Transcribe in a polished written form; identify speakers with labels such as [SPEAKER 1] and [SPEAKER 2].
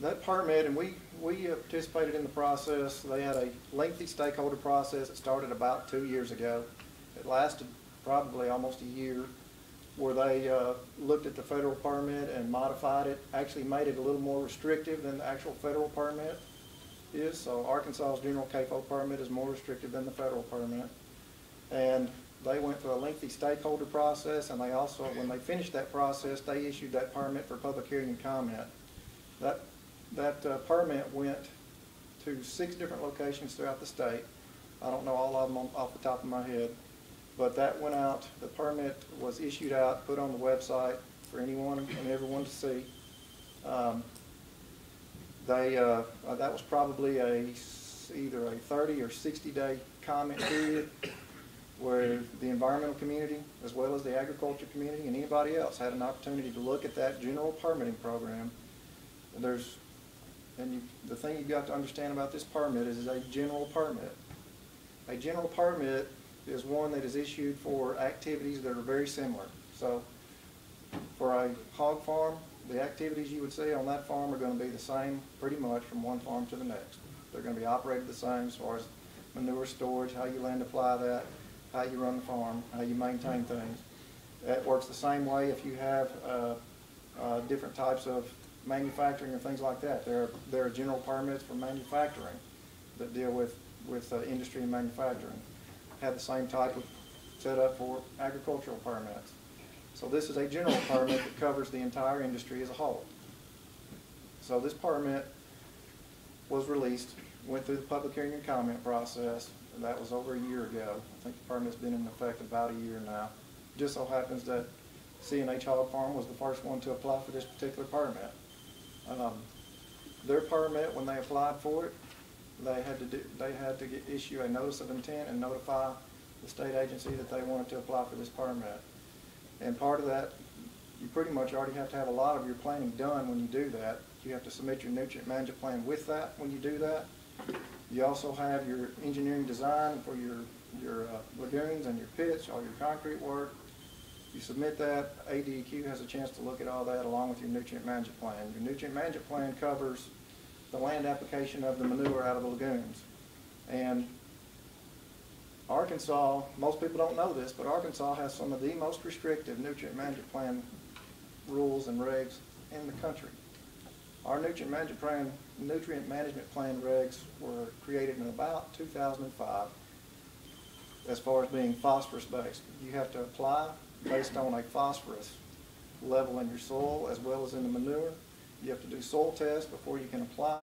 [SPEAKER 1] that permit, and we participated in the process. They had a lengthy stakeholder process that started about 2 years ago. It lasted probably almost a year, where they looked at the federal permit and modified it, actually made it a little more restrictive than the actual federal permit is. So Arkansas's general CAFO permit is more restrictive than the federal permit. And they went through a lengthy stakeholder process, and they also, when they finished that process, they issued that permit for public hearing and comment. That permit went to 6 different locations throughout the state. I don't know all of them off the top of my head, but that went out. The permit was issued out, put on the website for anyone and everyone to see. That was probably either a 30 or 60-day comment period, where the environmental community, as well as the agriculture community and anybody else, had an opportunity to look at that general permitting program. The thing you've got to understand about this permit is a general permit. A general permit is one that is issued for activities that are very similar. So for a hog farm, the activities you would see on that farm are going to be the same pretty much from one farm to the next. They're going to be operated the same as far as manure storage, how you land apply that, how you run the farm, how you maintain things. It works the same way if you have different types of manufacturing and things like that. There are general permits for manufacturing that deal with industry and manufacturing. Have the same type of setup for agricultural permits. So this is a general permit that covers the entire industry as a whole. So this permit was released, went through the public hearing and comment process, and that was over a year ago. I think the permit's been in effect about a year now. Just so happens that C&H Hog Farm was the first one to apply for this particular permit. Their permit, when they applied for it, they had to issue a notice of intent and notify the state agency that they wanted to apply for this permit. And part of that, you pretty much already have to have a lot of your planning done when you do that. You have to submit your nutrient management plan with that when you do that. You also have your engineering design for your lagoons and your pits, all your concrete work. You submit that, ADEQ has a chance to look at all that along with your nutrient management plan. Your nutrient management plan covers the land application of the manure out of the lagoons. And Arkansas, most people don't know this, but Arkansas has some of the most restrictive nutrient management plan rules and regs in the country. Our nutrient management plan regs were created in about 2005 as far as being phosphorus based. You have to apply based on a phosphorus level in your soil as well as in the manure. You have to do soil tests before you can apply.